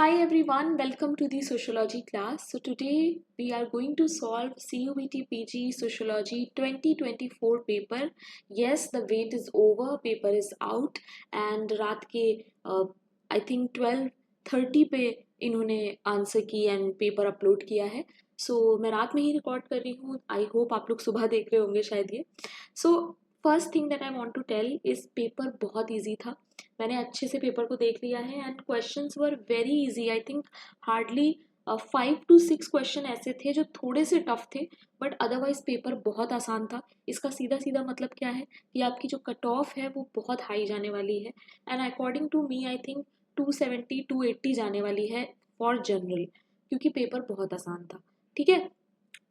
Hi everyone, welcome to the sociology class. So today we are going to solve CUET PG Sociology 2024 paper. Yes, the wait is over, paper is out and रात के I think 12:30 पे इन्होंने answer की and paper upload किया है. सो मैं रात में ही रिकॉर्ड कर रही हूँ. आई होप आप लोग सुबह देख रहे होंगे शायद ये. So first thing that I want to tell इस पेपर बहुत इजी था. मैंने अच्छे से पेपर को देख लिया है and questions were very easy. I think hardly 5 to 6 question ऐसे थे जो थोड़े से टफ थे, बट अदरवाइज पेपर बहुत आसान था. इसका सीधा सीधा मतलब क्या है कि आपकी जो कट ऑफ है वो बहुत हाई जाने वाली है and according to me I think 270-280 जाने वाली है फॉर जनरल, क्योंकि पेपर बहुत आसान था. ठीक है,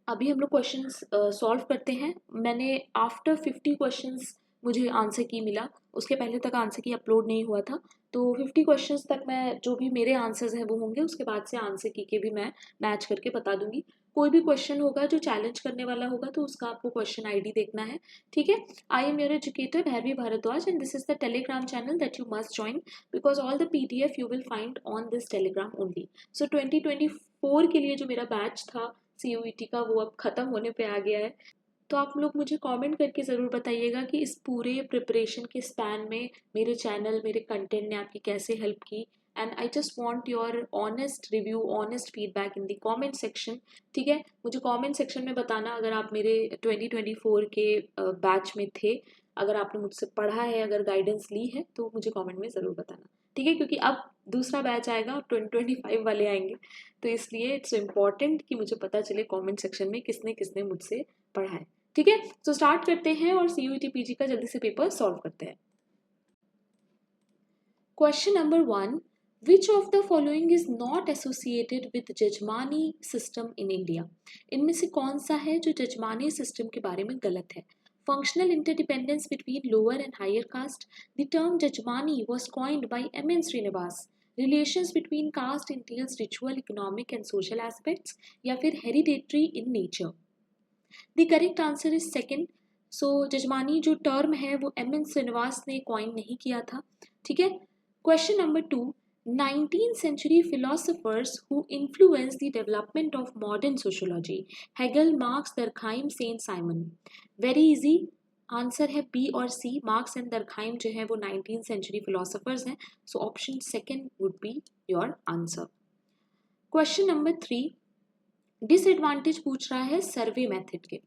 अभी हम लोग क्वेश्चंस सॉल्व करते हैं. मैंने आफ्टर 50 क्वेश्चंस मुझे आंसर की मिला, उसके पहले तक आंसर की अपलोड नहीं हुआ था. तो 50 क्वेश्चंस तक मैं जो भी मेरे आंसर्स हैं वो होंगे, उसके बाद से आंसर की के भी मैं मैच करके बता दूंगी. कोई भी क्वेश्चन होगा जो चैलेंज करने वाला होगा तो उसका आपको क्वेश्चन आईडी देखना है. ठीक है, I am your educator Bhairavi Bhardwaj and this is the Telegram channel that you must join because all the PDF you will find on this Telegram only. So 2024 के लिए जो मेरा बैच था CUET का वो अब ख़त्म होने पे आ गया है. तो आप लोग मुझे कमेंट करके ज़रूर बताइएगा कि इस पूरे प्रिपरेशन के स्पैन में मेरे चैनल, मेरे कंटेंट ने आपकी कैसे हेल्प की. And I just want your honest review, honest feedback in the comment section. ठीक है, मुझे कमेंट सेक्शन में बताना अगर आप मेरे 2024 के बैच में थे, अगर आपने मुझसे पढ़ा है, अगर गाइडेंस ली है तो मुझे कमेंट में ज़रूर बताना. ठीक है, क्योंकि अब दूसरा बैच आएगा, 2025 वाले आएंगे, तो इसलिए इट्स इम्पॉर्टेंट कि मुझे पता चले कमेंट सेक्शन में किसने किसने मुझसे पढ़ा है. ठीक है, तो स्टार्ट करते हैं और CUET PG का जल्दी से पेपर सॉल्व करते हैं. Question number 1, which of the following is not associated with jajmani system in India. इनमें से कौन सा है जो जजमानी सिस्टम के बारे में गलत है. Functional interdependence between lower and higher caste. The term jajmani was coined by M.N. Srinivas. Relations between caste entails ritual, economic and social aspects, या फिर hereditary in nature. The correct answer is second. So jajmani जो term है वो M.N. Srinivas ने coin नहीं किया था. ठीक है, question number 2, 19th century philosophers who influenced the development of modern sociology. Hegel, Marx, Durkheim, Saint Simon. Very easy answer है बी और सी. मार्क्स एंड दरखाइम जो है वो 19th century philosophers हैं. So option second would be your answer. Question number 3, disadvantage पूछ रहा है survey method के.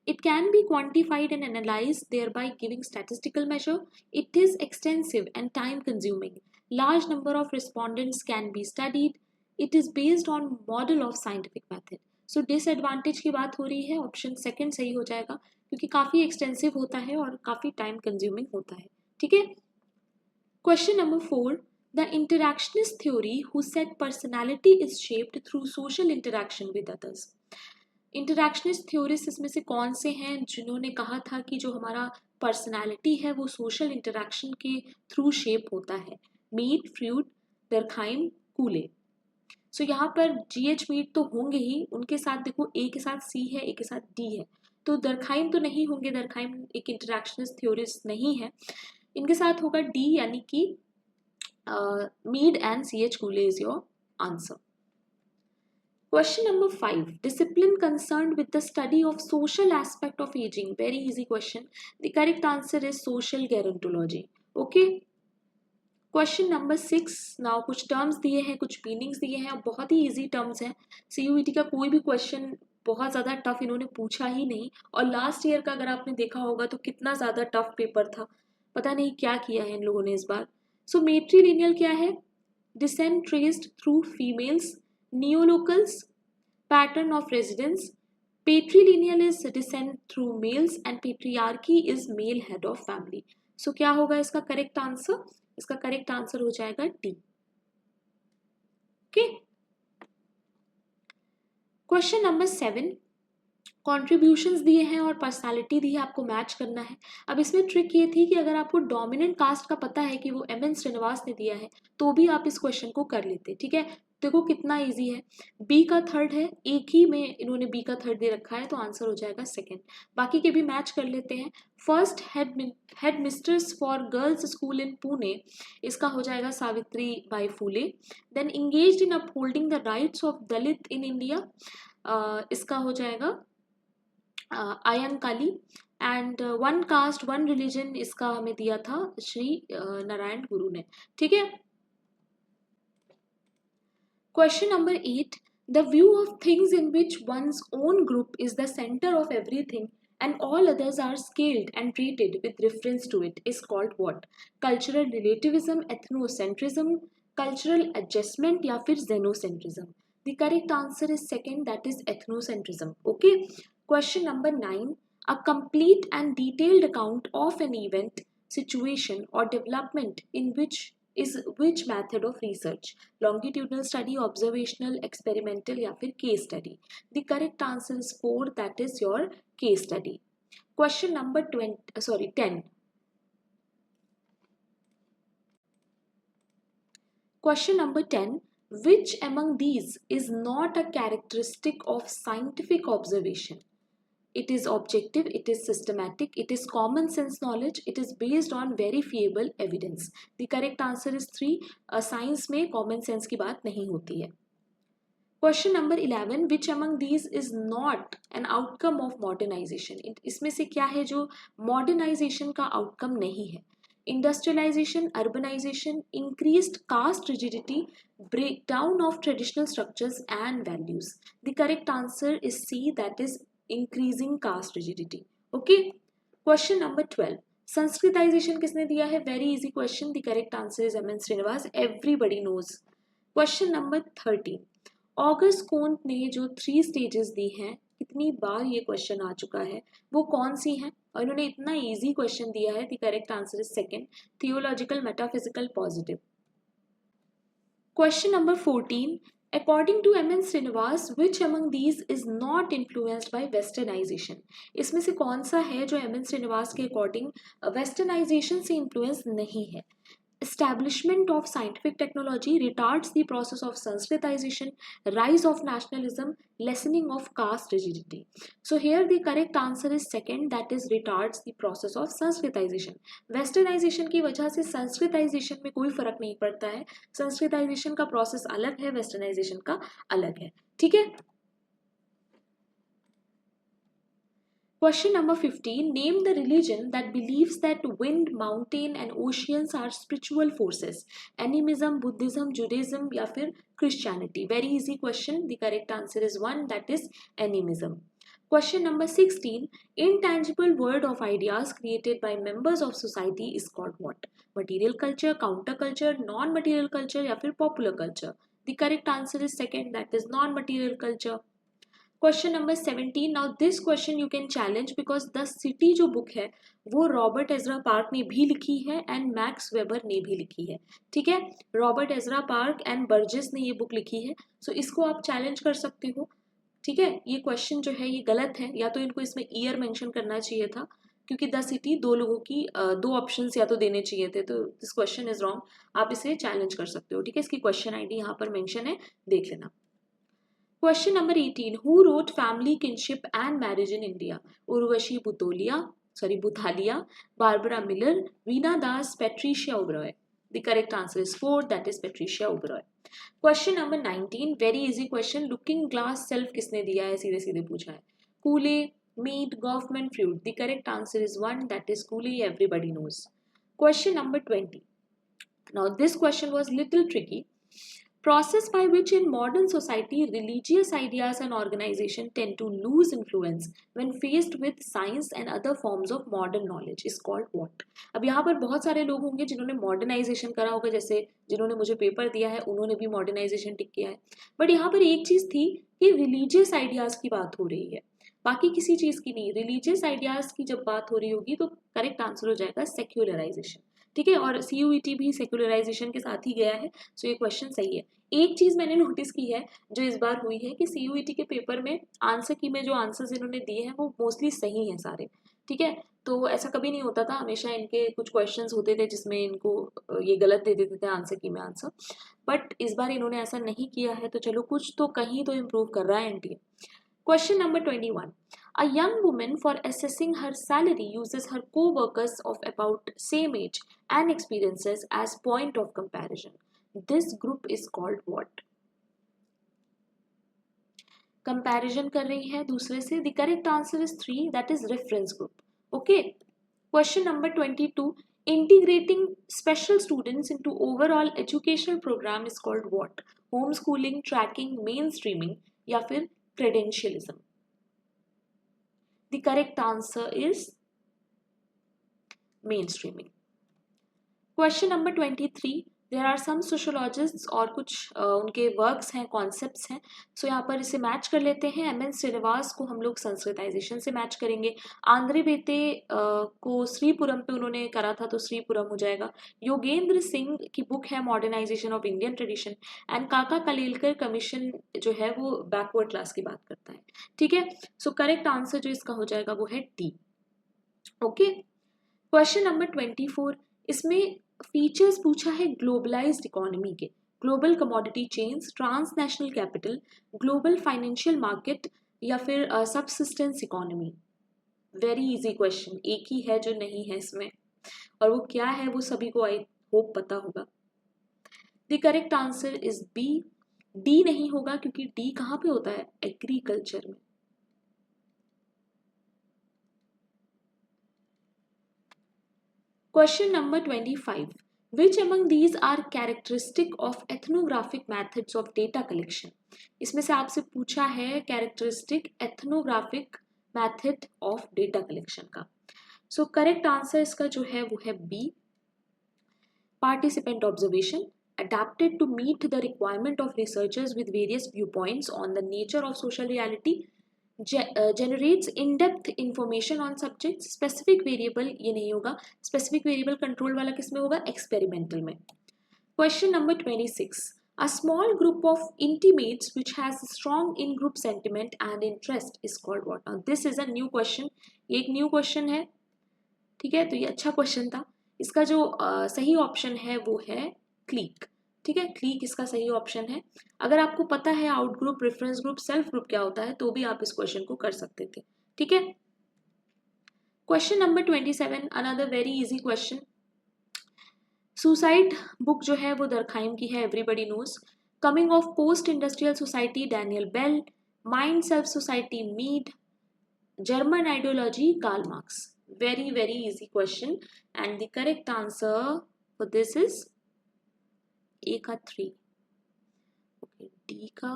It can be quantified and analyzed, thereby giving statistical measure. It is extensive and time consuming. Large number of respondents can be studied. It is based on model of scientific method. So disadvantage की बात हो रही है, option second सही हो जाएगा क्योंकि काफ़ी एक्सटेंसिव होता है और काफ़ी टाइम कंज्यूमिंग होता है. ठीक है, question number 4, the interactionist theory who said personality is shaped through social interaction with others. Interactionist theorist इसमें से कौन से हैं जिन्होंने कहा था कि जो हमारा पर्सनालिटी है वो सोशल इंटरैक्शन के थ्रू शेप होता है. Meet, Freud, दरखाइम, कूले. सो यहाँ पर GH मीट तो होंगे ही, उनके साथ देखो ए के साथ C है, ए के साथ D है, तो दरखाइम तो नहीं होंगे, दरखाइम एक इंटरैक्शनिस्ट थ्योरिस्ट नहीं है. इनके साथ होगा D, यानी कि Mead and CH Cooley is your answer. Question number 5, discipline concerned with the study of social aspect of aging. Very easy question. The correct answer is social gerontology. Okay. Question number 6, now कुछ terms दिए हैं, कुछ meanings दिए हैं, बहुत ही easy terms हैं. CUET का कोई भी question बहुत ज़्यादा टफ इन्होंने पूछा ही नहीं, और लास्ट ईयर का अगर आपने देखा होगा तो कितना ज़्यादा टफ पेपर था. पता नहीं क्या किया है इन लोगों ने इस बार. सो मेट्रीलिनियल क्या है? Descent traced through females. Neolocals, pattern of residence. Patrilineal is descent through males and patriarchy is male head of family. So क्या होगा इसका करेक्ट आंसर? इसका करेक्ट आंसर हो जाएगा D. Okay, question number 7, contributions दिए हैं और पर्सनालिटी दी है, आपको मैच करना है. अब इसमें ट्रिक ये थी कि अगर आपको डोमिनेंट कास्ट का पता है कि वो M.N. श्रीनिवास ने दिया है तो भी आप इस क्वेश्चन को कर लेते. ठीक है, देखो कितना इजी है, बी का थर्ड है, एक ही में इन्होंने बी का थर्ड दे रखा है तो आंसर हो जाएगा सेकंड। बाकी के भी मैच कर लेते हैं। First headmistress for girls school in Pune, इसका हो जाएगा Savitri Bai Phule. Then engaged in upholding the rights of Dalit in India, इसका हो जाएगा Ayyankali. And one caste one religion, इसका हमें दिया था श्री नारायण गुरु ने। ठीक है। Question number 8. The view of things in which one's own group is the center of everything and all others are scaled and treated with reference to it is called what? Cultural relativism, ethnocentrism, cultural adjustment या फिर xenocentrism. The correct answer is second, that is ethnocentrism. Okay. Question number 9. A complete and detailed account of an event, situation or development in which method of research? Longitudinal study, observational, experimental या फिर case study? The correct answer is 4, that is your case study. Question number 10. Question number 10. Which among these is not a characteristic of scientific observation? It is objective, it is systematic, it is common sense knowledge, it is based on verifiable evidence. The correct answer is 3. Science में common sense की बात नहीं होती है. Question number 11. Which among these is not an outcome of modernization? इसमें से क्या है जो modernization का outcome नहीं है? Industrialization, urbanization, increased caste rigidity, breakdown of traditional structures and values. The correct answer is C, that is increasing caste rigidity. Okay. Question number 12. Sanskritization किसने दिया है? Very easy question. The correct answer is M.N. Srinivas. Everybody knows. Question number 13. August कोंट ने जो 3 stages दी हैं, कितनी बार ये question आ चुका है, वो कौन सी हैं? और इन्होंने इतना इजी क्वेश्चन दिया है. The correct answer is second, theological, metaphysical, positive. Question number 14. According to M.N. Srinivas, which among these is not influenced by westernization? इसमें से कौन सा है जो M.N. Srinivas के अकॉर्डिंग वेस्टर्नाइजेशन से इन्फ्लुएंस नहीं है? Establishment of scientific technology retards the process of Sanskritization, rise of nationalism, lessening of caste rigidity. So here the correct answer is second, that is retards the process of Sanskritization. Westernization की वजह से Sanskritization में कोई फर्क नहीं पड़ता है. Sanskritization का process अलग है, Westernization का अलग है. ठीक है. Question number 15. Name the religion that believes that wind, mountain and oceans are spiritual forces. Animism, Buddhism, Judaism या फिर Christianity. Very easy question. The correct answer is 1, that is animism. Question number 16. Intangible world of ideas created by members of society is called what? Material culture, counterculture, non-material culture या फिर popular culture. The correct answer is second, that is non-material culture. Question number 17. Now this question you can challenge because The City जो book है वो Robert Ezra park ने भी लिखी है and max weber ने भी लिखी है. ठीक है. Robert Ezra Park and Burgess ने ये बुक लिखी है. सो इसको आप चैलेंज कर सकते हो. ठीक है. ये क्वेश्चन जो है ये गलत है, या तो इनको इसमें ईयर मेंशन करना चाहिए था, क्योंकि द सिटी दो लोगों की दो ऑप्शंस या तो देने चाहिए थे, तो दिस क्वेश्चन इज रॉन्ग. आप इसे चैलेंज कर सकते हो. ठीक है. इसकी क्वेश्चन आईडी यहाँ पर मेंशन है, देख लेना. Question number 18. Who wrote Family, Kinship and Marriage in India? Urvashi Buthalia, Barbara Miller, Veena Das, Patricia Oberoi. The correct answer is 4, that is Patricia Oberoi. Question number 19. Very easy question. Looking glass self किसने दिया है? सीधे सीधे पूछा है. Cooley, meat, government, fruit. The correct answer is 1, that is Cooley. Everybody knows. Question number 20. Now this question was little tricky. Process by which in modern society religious ideas and organization tend to lose influence when faced with science and other forms of modern knowledge is called what? अब यहाँ पर बहुत सारे लोग होंगे जिन्होंने modernisation करा होगा, जैसे जिन्होंने मुझे पेपर दिया है उन्होंने भी मॉडर्नाइजेशन टिक किया है. बट यहाँ पर एक चीज थी कि रिलीजियस आइडियाज की बात हो रही है, बाकी किसी चीज की नहीं. रिलीजियस आइडियाज की जब बात हो रही होगी तो करेक्ट आंसर हो जाएगा सेक्युलराइजेशन. ठीक है. और CUET भी सेक्युलराइजेशन के साथ ही गया है, सो ये क्वेश्चन सही है. एक चीज मैंने नोटिस की है जो इस बार हुई है कि CUET के पेपर में आंसर की में जो आंसर्स इन्होंने दिए हैं वो मोस्टली सही हैं सारे. ठीक है, तो ऐसा कभी नहीं होता था, हमेशा इनके कुछ क्वेश्चंस होते थे जिसमें इनको ये गलत दे देते थे आंसर की में आंसर, बट इस बार इन्होंने ऐसा नहीं किया है, तो चलो कुछ तो कहीं तो इम्प्रूव कर रहा है NTA. Question number 21. A young woman, for assessing her salary, uses her co-workers of about same age and experiences as point of comparison. This group is called what? Comparison कर रही है दूसरे से. The correct answer is 3, that is reference group. Okay. Question number 22. Integrating special students into overall educational program is called what? Homeschooling, tracking, mainstreaming या फिर credentialism. The correct answer is mainstreaming. Question number 23. There are some sociologists और कुछ उनके works हैं, concepts हैं. सो यहाँ पर इसे मैच कर लेते हैं. एम एन श्रीनिवास को हम लोग संस्कृताइजेशन से मैच करेंगे. आंद्रे बेते को श्रीपुरम पे उन्होंने करा था, तो श्रीपुरम हो जाएगा. योगेंद्र सिंह की बुक है modernisation of Indian tradition. And Kaka Kalelkar commission जो है वो बैकवर्ड क्लास की बात करता है. ठीक है, सो करेक्ट आंसर जो इसका हो जाएगा वो है डी. ओके. Question number 24. इसमें फीचर्स पूछा है ग्लोबलाइज्ड इकोनॉमी के. Global commodity chains, transnational capital, global financial market या फिर subsistence economy. Very easy question. एक ही है जो नहीं है इसमें, और वो क्या है वो सभी को आई होप पता होगा. The correct answer is B. D नहीं होगा क्योंकि डी कहाँ पे होता है? एग्रीकल्चर में. Question number 25. Which among these are characteristic of ethnographic methods of data collection? इसमें से आपसे पूछा है characteristic ethnographic method of data collection का. So correct answer इसका जो है वो है B. Participant observation, adapted to meet the requirement of researchers with various viewpoints on the nature of social reality. Generates in-depth information on subjects. Specific variable ये नहीं होगा. Specific variable control वाला किस में होगा? Experimental में. Question number 26. A small group of intimates which has strong in-group sentiment and interest is called what? Now this is a new question. ये एक new question है. ठीक है, तो ये अच्छा क्वेश्चन था. इसका जो सही ऑप्शन है वो है क्लीक. ठीक है, क्लीक इसका सही ऑप्शन है. अगर आपको पता है out group, reference group, self group क्या होता है तो भी आप इस क्वेश्चन को कर सकते थे. ठीक है. Question number 27. Another very easy question. Suicide book जो है वो दरखाइम की है, everybody knows. Coming of post industrial society, Daniel Bell. Mind self society, Mead. German ideology, Karl Marx. Very very easy question, and the correct answer for this is A का 3. Okay, D का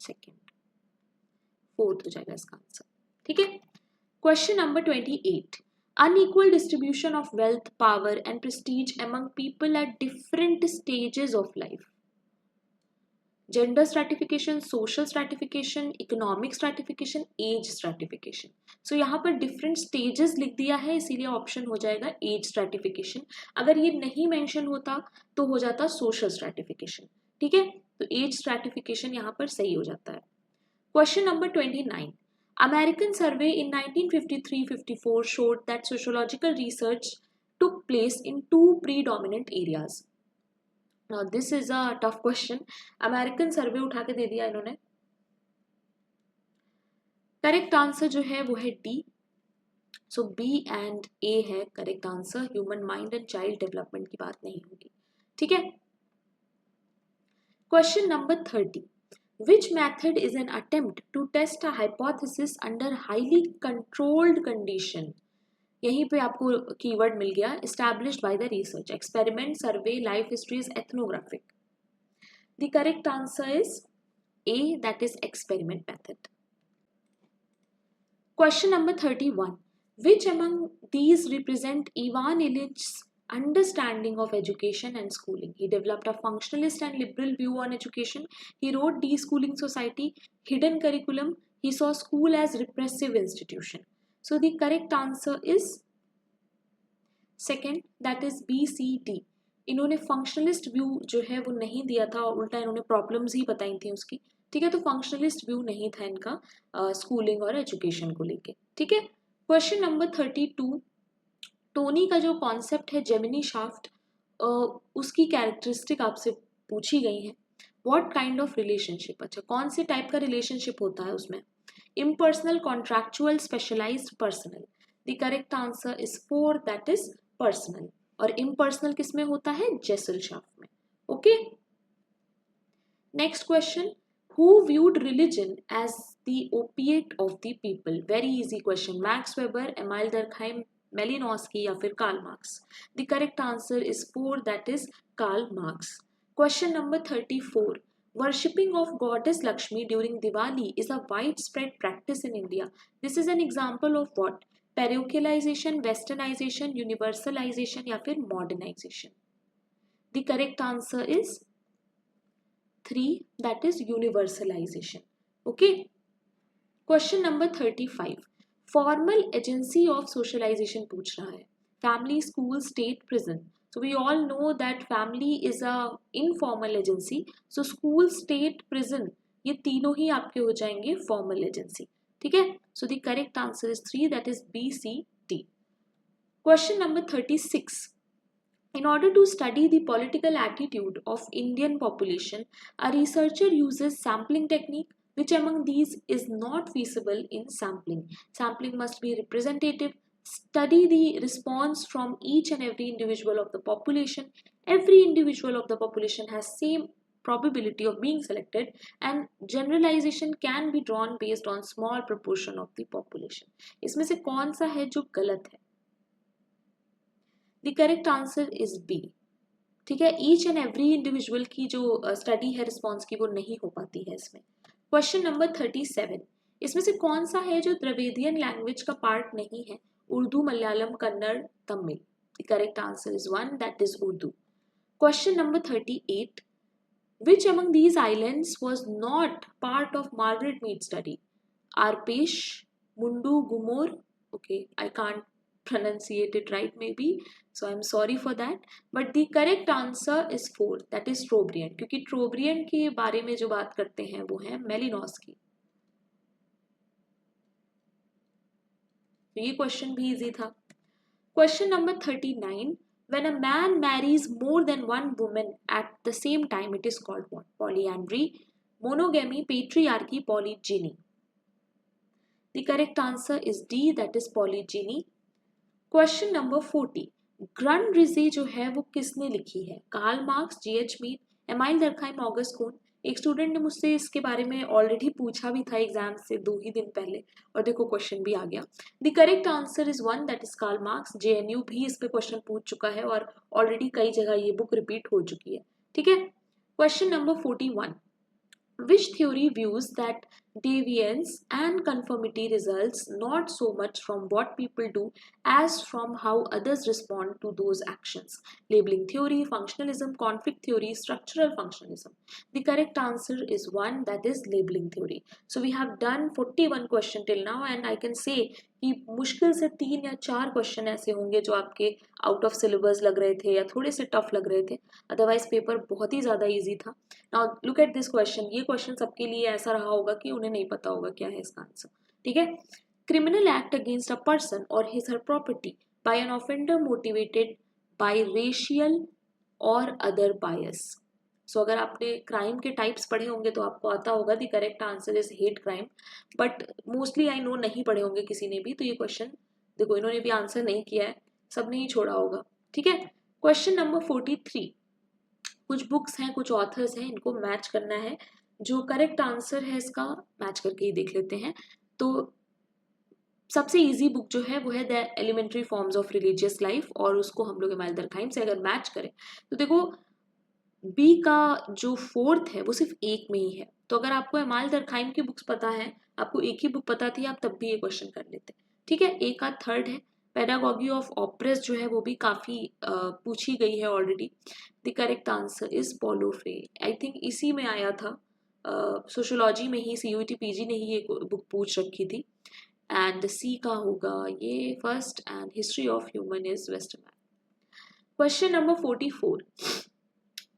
2nd, 4th हो जाएगा इसका answer. ठीक है. Question number 28. Unequal distribution of wealth, power and prestige among people at different stages of life. Gender stratification, social stratification, economic stratification, age stratification. So यहाँ पर different stages लिख दिया है, इसीलिए ऑप्शन हो जाएगा एज स्ट्रैटिफिकेशन. अगर ये नहीं मेंशन होता तो हो जाता सोशल स्ट्रैटिफिकेशन. ठीक है, तो एज स्ट्रैटिफिकेशन यहाँ पर सही हो जाता है. Question number 29. American survey in 1953-54 showed that sociological research took place in 2 predominant areas. Now this is a tough question. American survey उठा के दे दिया इन्होंने. करेक्ट आंसर जो है वो है डी. सो बी एंड ए है correct answer. Human mind and child development की बात नहीं होगी. ठीक है. Question number 30. Which method is an attempt to test a hypothesis under highly controlled condition? यहीं पे आपको कीवर्ड मिल गया. Established by the research, experiment, survey, life histories, ethnographic. The correct answer is A, that is experiment method. Question number 31. Which among these represent Ivan Illich's understanding of education and schooling? He developed a functionalist and liberal view on education. He wrote Deschooling Society, Hidden Curriculum. He saw school as repressive institution. So the correct answer is 2nd, that is B, C, D. इन्होंने functionalist view जो है वो नहीं दिया था, उल्टा इन्होंने problems ही बताई थी उसकी. ठीक है, तो फंक्शनलिस्ट व्यू नहीं था इनका स्कूलिंग और एजुकेशन को लेके. ठीक है. क्वेश्चन नंबर 32, टोनी का जो कॉन्सेप्ट है जेमिनी शाफ्ट, उसकी कैरेक्टरिस्टिक आपसे पूछी गई है। व्हाट काइंड ऑफ रिलेशनशिप, अच्छा कौन से टाइप का रिलेशनशिप होता है उसमें? Impersonal, contractual, specialised, personal. The correct answer is 4, that is personal. और इम्पर्सनल किस में होता है? जेसल शाफ्ट में। Okay, next question, who viewed religion as the opiate of the people? Very easy question. Max Weber, Emile Durkheim, Malinowski या फिर Karl Marx? The correct answer is 4, that is Karl Marx. Question number 34. Worshipping of goddess Lakshmi during Diwali is a widespread practice in India. This is an example of what? Parochialization, westernization, universalization या फिर modernization? The correct answer is 3, that is universalization. Okay, question number 35. Formal agency of socialization पूछ रहा है। Family, school, state, prison. So we all know that family is a informal agency. So school, state, prison ये तीनों ही आपके हो जाएंगे formal agency. ठीक है? So the correct answer is 3, that is B, C, D. Question number 36. In order to study the political attitude of Indian population, a researcher uses sampling technique. Which among these is not feasible in sampling? Sampling must be representative. Study the response from each and every individual of the population. Every individual of the population has same probability of being selected, and generalization can be drawn based on small proportion of the population. इसमें से कौन सा है जो गलत है? The correct answer is B. ठीक है, ईच एंड एवरी इंडिविजुअल की जो स्टडी है रिस्पॉन्स की वो नहीं हो पाती है इसमें। क्वेश्चन नंबर 37, इसमें से कौन सा है जो द्रविडियन लैंग्वेज का पार्ट नहीं है? Urdu, Malayalam, Kannada, Tamil. The correct answer is 1, that is Urdu. Question number 38, which among these islands was not part of Margaret Mead study? Arpesh, Mundu, Gumor. Okay, I can't pronunciate it right maybe, so I'm sorry for that, but the correct answer is 4, that is Trobriand, क्योंकि Trobriand के बारे में जो बात करते हैं वो है Malinowski। तो ये क्वेश्चन भी इजी था। Question number 39, when a man marries more than one woman at the same time, it is called what? Polyandry, monogamy, patriarchy, polygyny. The correct answer is D, that is polygyny. Question number 40, ग्रनरिजे जो है वो किसने लिखी है? Karl Marx, G.H. Mead, Emile Durkheim, Auguste Comte. एक student ने मुझसे इसके बारे में ऑलरेडी पूछा भी था एग्जाम से 2 ही दिन पहले, और देखो क्वेश्चन भी आ गया। The correct answer is 1, that is Karl Marx. JNU भी इस पे क्वेश्चन पूछ चुका है और ऑलरेडी कई जगह ये बुक रिपीट हो चुकी है। ठीक है, question number 41, which theory views that deviance and conformity results not so much from what people do as from how others respond to those actions? Labeling theory, functionalism, conflict theory, structural functionalism. The correct answer is 1, that is labeling theory. So we have done 41 question till now, and I can say कि मुश्किल से 3 या 4 question ऐसे होंगे जो आपके out of syllabus लग रहे थे या थोड़े से टफ लग रहे थे, अदरवाइज पेपर बहुत ही ज़्यादा इजी था। Now look at this question, ये क्वेश्चन सबके लिए ऐसा रहा होगा कि उन्हें नहीं पता होगा क्या है इसका आंसर। ठीक है, criminal act against a person or his her property by an offender motivated by racial or other bias. So अगर आपने क्राइम के टाइप्स पढ़े होंगे तो आपको आता होगा the correct answer is hate crime, but mostly I know नहीं पढ़े होंगे किसी ने भी, तो ये क्वेश्चन देखो इन्होंने भी आंसर नहीं किया है, सबने ही छोड़ा होगा। ठीक है, क्वेश्चन नंबर 43, कुछ बुक्स हैं, कुछ ऑथर्स हैं, इनको मैच करना है। जो करेक्ट आंसर है इसका मैच करके ही देख लेते हैं। तो सबसे इजी बुक जो है वो है the elementary forms of religious life, और उसको हम लोग एमाइल दरखाइम से अगर मैच करें तो देखो बी का जो 4th है वो सिर्फ एक में ही है। तो अगर आपको एमाइल दरखाइम की बुक्स पता है, आपको एक ही बुक पता थी, आप तब भी ये क्वेश्चन कर लेते। ठीक है, ए का 3rd है। पेडागॉगी ऑफ ऑप्रेस जो है वो भी काफ़ी पूछी गई है already. The correct answer is Paulo Freire. I think इसी में आया था, सोशोलॉजी में ही, CUET PG ने ही ये बुक पूछ रखी थी। एंड सी का होगा ये first, and history of human is Westman. Question number 44,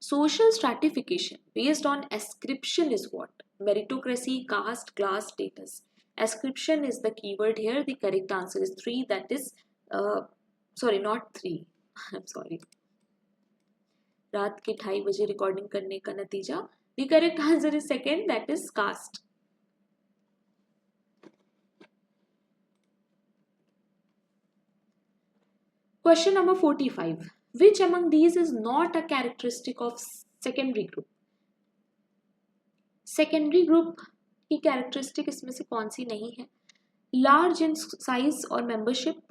social stratification based on ascription is what? Meritocracy, caste, class, status. Ascription is the keyword here. The correct answer is 3, that is sorry, not 3. I'm sorry. रात के 2:30 बजे recording करने का नतीजा. The correct answer is 2nd, that is caste. Question number 45. Which among these is not a characteristic of secondary group? Secondary group की characteristic इसमें से कौन सी नहीं है? Large in size or membership,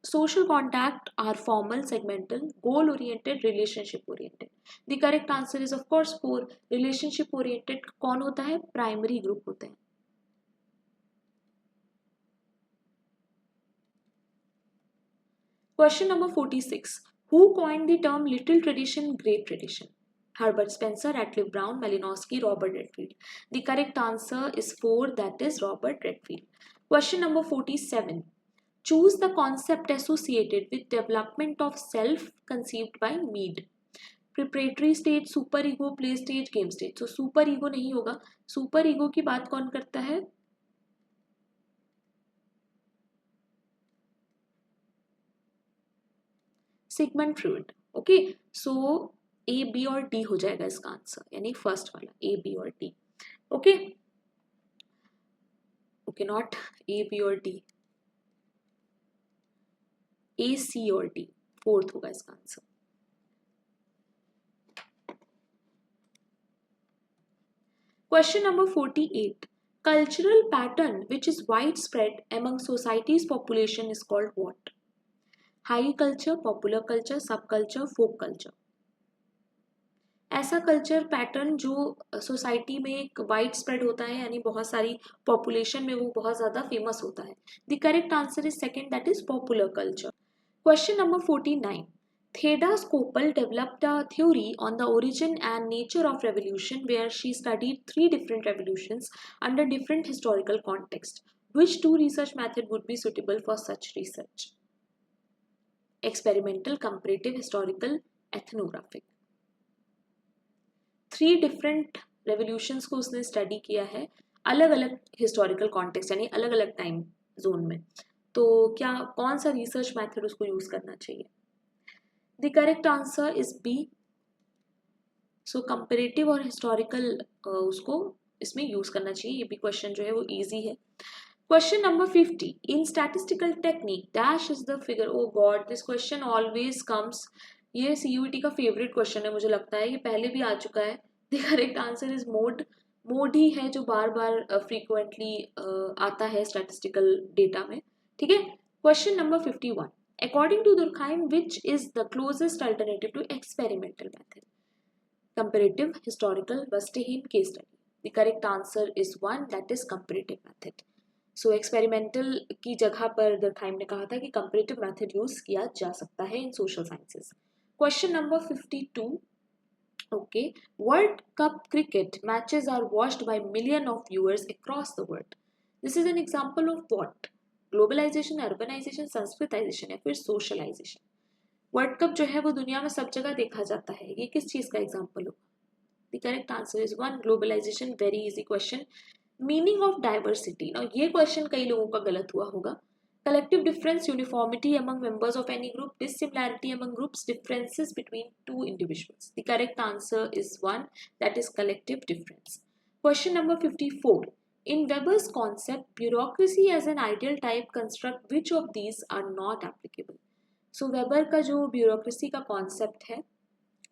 social contact are formal, segmental, goal oriented, relationship oriented. The correct answer is of course 4. Relationship oriented कौन होता है? Primary group होता है. Question number 46. Who coined the term little tradition, great tradition? Herbert Spencer, Radcliffe Brown, Malinowski, Robert Redfield. The correct answer is 4, that is Robert Redfield. Question number 47. Choose the concept associated with development of self conceived by Mead. Preparatory stage, super ego, play stage, game stage. So super ego नहीं होगा. Super ego की बात कौन करता है? Sigmund Freud. Okay, so A, B और D हो जाएगा इसका आंसर, यानी फर्स्ट वाला A, B और D. Okay okay, not A, B और D, A, C और D, फोर्थ होगा इसका answer. Question number 48. Cultural pattern which is widespread among society's population is called what? High culture, popular culture, subculture, folk culture. ऐसा culture pattern जो society में एक wide spread होता है, यानी बहुत सारी पॉपुलेशन में वो बहुत ज़्यादा फेमस होता है. The correct answer is 2nd, that is popular culture. Question number 49. Theda Skopal developed a theory on the origin and nature of revolution where she studied 3 different revolutions under different historical contexts. Which 2 research method would be suitable for such research? Experimental, comparative, historical, ethnographic. 3 different revolutions को उसने study किया है अलग अलग historical context, यानी अलग अलग time zone में. तो क्या कौन सा रिसर्च मेथड उसको यूज करना चाहिए? The correct answer is B. So comparative और हिस्टोरिकल उसको इसमें यूज करना चाहिए. ये भी क्वेश्चन जो है वो इजी है. Question number 50. In statistical technique dash is the figure. Oh god, this question always comes. ये CUET का फेवरेट क्वेश्चन है, मुझे लगता है ये पहले भी आ चुका है. The correct answer is mode. Mode ही है जो बार बार फ्रीक्वेंटली आता है स्टैटिस्टिकल डेटा में. ठीक है. Question number 51. According to Durkheim which is the closest alternative to experimental method? Comparative, historical, verstehen, case study. The correct answer is 1, that is comparative method. So experimental की जगह पर दुर्खाइम ने कहा था कि कंपैरेटिव मेथड यूज किया जा सकता है इन social sciences. Question number 52. Okay, World Cup cricket matches are watched by millions of viewers across the world. This is an example of what? Globalization, urbanization, Sanskritisation या फिर socialization. वर्ल्ड कप जो है वो दुनिया में सब जगह देखा जाता है, ये किस चीज का एग्जाम्पल होगा? The correct answer is 1, globalisation. Very easy question. Meaning of diversity. Now ये क्वेश्चन कई लोगों का गलत हुआ होगा. Collective difference, uniformity among members of any group, dissimilarity among groups, differences between two individuals. The correct answer is 1, that is collective difference. Question number 54. In Weber's concept, bureaucracy as an ideal type construct, which of these are not applicable? So Weber का जो bureaucracy का concept है,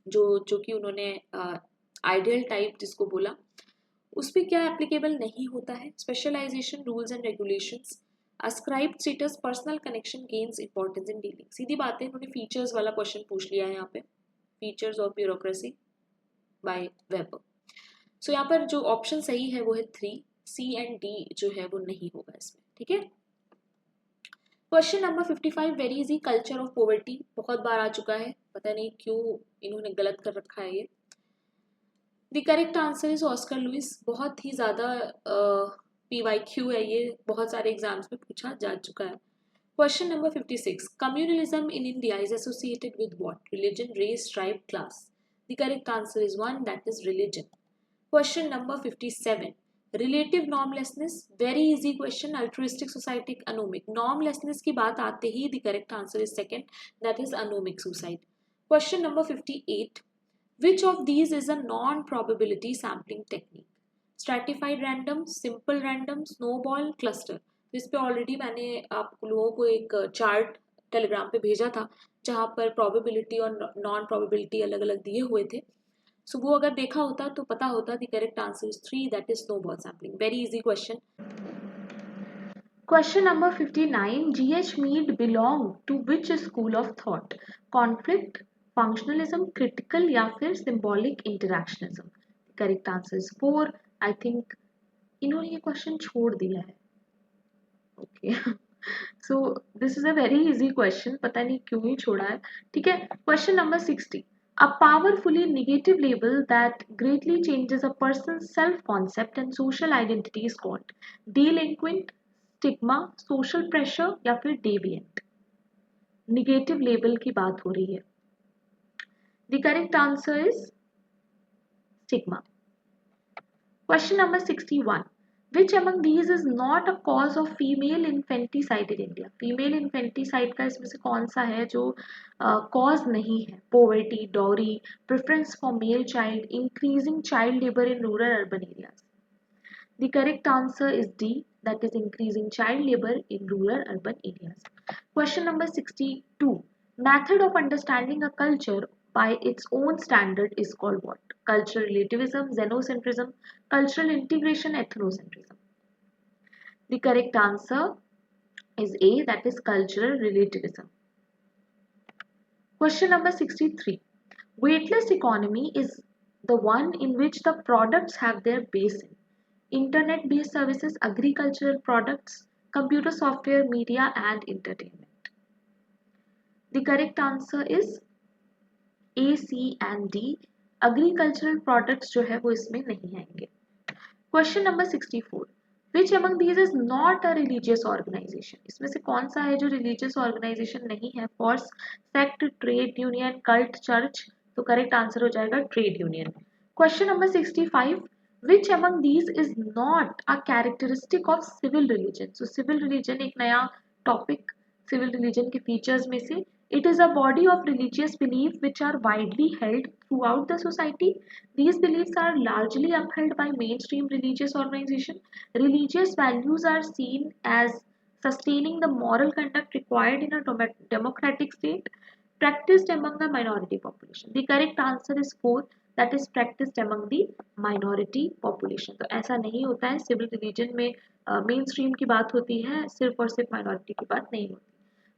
जो कि उन्होंने ideal type जिसको बोला, उस पर क्या applicable नहीं होता है? Specialization, rules and regulations, ascribed status, personal connection gains importance in dealing. सीधी बात है, इन्होंने फीचर्स वाला क्वेश्चन पूछ लिया है यहाँ पे. Features of bureaucracy by Weber. So यहाँ पर जो ऑप्शन सही है वो है 3. C and D जो है वो नहीं होगा इसमें. ठीक है. Question number 55. Very easy. Culture of poverty बहुत बार आ चुका है, पता नहीं क्यों इन्होंने गलत कर रखा है ये. The correct answer is Oscar Lewis. बहुत ही ज्यादा PYQ है ये, बहुत सारे एग्जाम्स में पूछा जा चुका है. Question number 56. Communalism in India is associated with what? Religion, race, tribe, class. The correct answer is 1, that is religion. Question number 57. Relative normlessness, very easy question, altruistic society anomic. Normlessness की बात आते ही the correct answer is second, that is anomic suicide. Question number 58, which of these is a non probability sampling technique? Stratified random, simple random, snowball, cluster. तो इस पे already मैंने आप लोगों को एक चार्ट टेलीग्राम पे भेजा था जहाँ पर प्रोबेबिलिटी और नॉन प्रोबेबिलिटी अलग अलग दिए हुए थे। सो वो अगर देखा होता तो पता होता the correct answer is 3, that is snowball sampling. Very easy question. Question number 59, GH Mead belong to which school of thought? Conflict, functionalism, critical या फिर symbolic interactionism. Correct answer is 4। I think इन्होंने ये question छोड़ दिया है। Okay, so this is a very easy question, पता नहीं क्यों ही छोड़ा है। ठीक है, question number 60, a powerfully negative label that greatly changes a person's self concept and social identity is called delinquent, stigma, social pressure या फिर डेविएंट। निगेटिव लेबल की बात हो रही है। The correct answer is stigma. Question number 61, which among these is not a cause of female infanticide in India? Female infanticide का इसमें से कौन सा है जो कॉज नहीं है? Poverty, dowry, preference for male child, increasing child labour in rural urban areas. The correct answer is D, that is increasing child labor in rural urban areas. Question number 62. Method of understanding a culture by its own standard is called what? Cultural relativism, xenocentrism, cultural integration, ethnocentrism. The correct answer is A, that is cultural relativism. Question number 63. Weightless economy is the one in which the products have their base in internet-based services, agricultural products, computer software, media and entertainment. The correct answer is A, C and D. Agricultural products जो है वो इसमें नहीं आएंगे। Question number 64. Which among these is not a religious organization? इसमें से कौन सा है जो religious organization नहीं है? Force, sect, trade union, cult, church। तो correct answer हो जाएगा trade union। Question number 65. Which among these is not a characteristic of civil religion? So civil religion एक नया topic, civil religion के features में से it is a body of religious belief which are widely held throughout the society. These beliefs are largely upheld by mainstream religious organization. Religious values are seen as sustaining the moral conduct required in a democratic state, practiced among the minority population. The correct answer is 4, that is practiced among the minority population. तो ऐसा नहीं होता है, civil religion में main stream की बात होती है, सिर्फ और सिर्फ माइनॉरिटी की बात नहीं होती।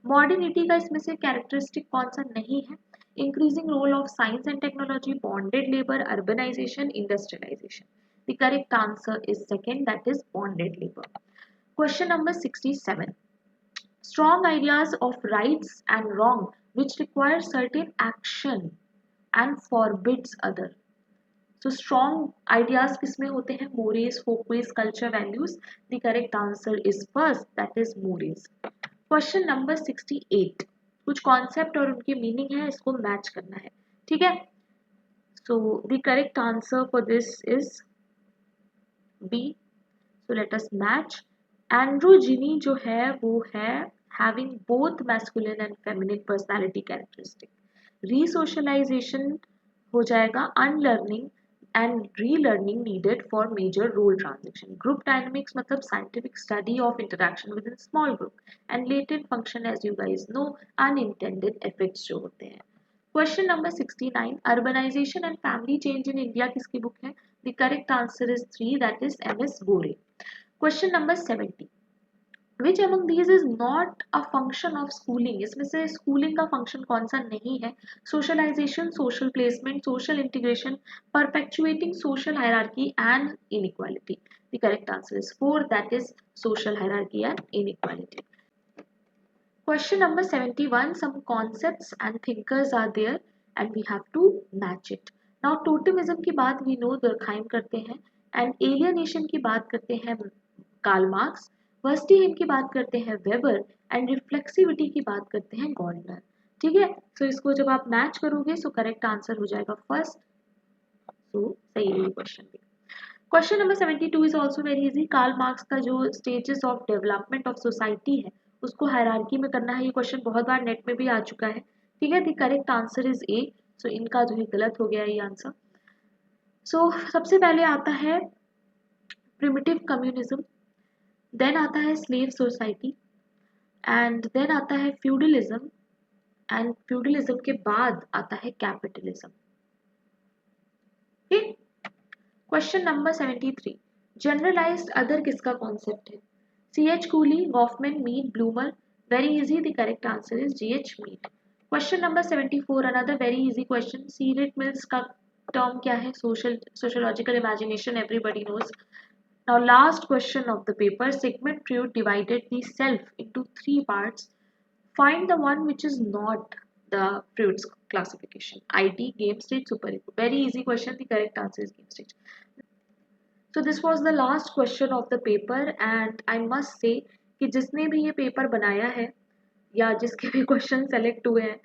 मॉडर्निटी का इसमें से कैरेक्टरिस्टिक कौन सा नहीं है? Increasing role of science and technology, bonded labour, urbanisation, industrialisation. The correct answer is second, that is bonded labour. Question number 67. Strong ideas of rights and wrong which require certain action and forbids other. So strong ideas किसमें होते हैं? Mores, folkways, culture, values. The correct answer is first, that is mores. Question number 68. कुछ concept और उनकी meaning है, इसको match करना है, ठीक है? So the correct answer for this is B. So let us match. Androgyny जो है वो है having both masculine and feminine personality characteristic. Resocialization हो जाएगा unlearning and relearning needed for major role transition. Group dynamics मतलब scientific study of interaction within small group. And latent function, as you guys know, unintended effects जो होते हैं. Question number 69. Urbanization and family change in India किसकी book है? The correct answer is 3, that is MS Gore. Question number 70. Which among these is not a function of schooling? इसमें से schooling का function कौन सा नहीं है? Socialization, social placement, social integration, perpetuating social hierarchy and inequality. The correct answer is 4, that is social hierarchy and inequality. Question number 71. Some concepts and thinkers are there and we have to match it. Now totemism की बात we know Durkheim करते हैं and alienation की बात करते हैं Karl Marx, वर्स्टीहेम की बात करते हैं वेबर एंड रिफ्लेक्सिविटी की बात करते हैं गॉर्डनर, ठीक है? सो इसको जब आप मैच करोगे सो करेक्ट आंसर हो जाएगा फर्स्ट। सो सही है क्वेश्चन भी। Question number 72 is also very easy. Karl Marx का जो stages of development of society है उसको हायरार्की में करना है। ये क्वेश्चन बहुत बार नेट में भी आ चुका है, ठीक है। The correct answer is A. So इनका जो है गलत हो गया ये आंसर। सो सबसे पहले आता है प्रिमिटिव कम्युनिज्म, देन आता है स्लेव सोसाइटी, एंड देन आता है फ्यूडलिज्म, एंड फ्यूडलिज्म के बाद आता है कैपिटलिज्म। ठीक। क्वेश्चन नंबर 73, जनरलाइज्ड अदर किसका कॉन्सेप्ट है? C.H. Cooley, Goffman, Mead, Blumer. Very easy, the correct answer is G.H. Mead. Question number 74, another very easy question. C Wright Mills का टर्म क्या है? Sociological imagination, everybody knows. Now last question of the paper, Sigmund Freud divided the self into three parts. Find the one which is not the Freud's classification. ID, game state, superego. Very easy question. The correct answer is game state. So this was the last question of the paper and I must say कि जिसने भी ये paper बनाया है या जिसके भी question select हुए हैं,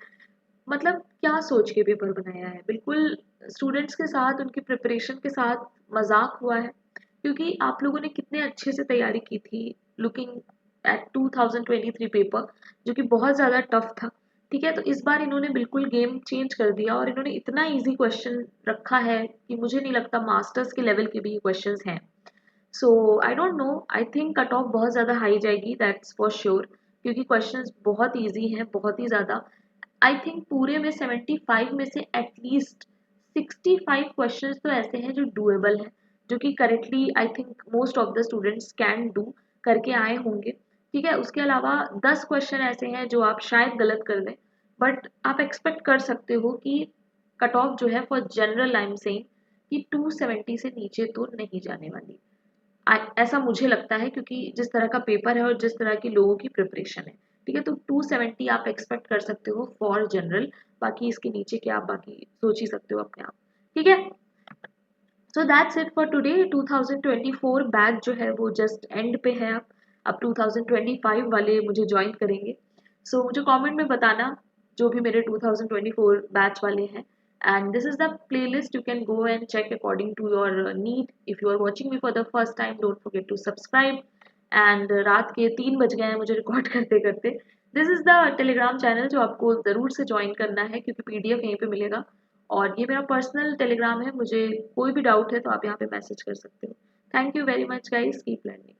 मतलब क्या सोच के पेपर बनाया है। बिल्कुल स्टूडेंट्स के साथ उनकी प्रिपरेशन के साथ मजाक हुआ है, क्योंकि आप लोगों ने कितने अच्छे से तैयारी की थी लुकिंग एट 2023 पेपर, जो कि बहुत ज़्यादा टफ था। ठीक है, तो इस बार इन्होंने बिल्कुल गेम चेंज कर दिया और इन्होंने इतना इजी क्वेश्चन रखा है कि मुझे नहीं लगता मास्टर्स के लेवल के भी ये क्वेश्चंस हैं। So I don't know, I think cut off बहुत ज़्यादा हाई जाएगी, दैट्स फॉर श्योर, क्योंकि क्वेश्चंस बहुत ईजी हैं, बहुत ही ज़्यादा। आई थिंक पूरे में 75 में से एटलीस्ट 65 क्वेश्चंस तो ऐसे हैं जो डूएबल हैं, जो कि correctly I think most of the students can do, करके आए होंगे। ठीक है, उसके अलावा 10 क्वेश्चन ऐसे हैं जो आप शायद गलत कर दें, बट आप एक्सपेक्ट कर सकते हो कि कट ऑफ जो है for general I am saying कि 270 से नीचे तो नहीं जाने वाली। ऐसा मुझे लगता है, क्योंकि जिस तरह का पेपर है और जिस तरह के लोगों की प्रिपरेशन है। ठीक है, तो 270 आप एक्सपेक्ट कर सकते हो फॉर जनरल, बाकी इसके नीचे क्या आप बाकी सोच ही सकते हो अपने आप। ठीक है, so that's it for today. 2024 batch जो है वो जस्ट एंड पे है। अब 2025 वाले मुझे ज्वाइन करेंगे। सो मुझे कमेंट में बताना जो भी मेरे 2024 बैच वाले हैं, and this is the playlist, you can go and check according to your need. If you are watching me for the first time, don't forget to subscribe. and रात के 3 बज गए हैं मुझे रिकॉर्ड करते करते। This is the Telegram channel जो आपको ज़रूर से ज्वाइन करना है, क्योंकि PDF यहीं पे मिलेगा, और ये मेरा पर्सनल टेलीग्राम है। मुझे कोई भी डाउट है तो आप यहाँ पे मैसेज कर सकते हो। Thank you very much guys, keep learning.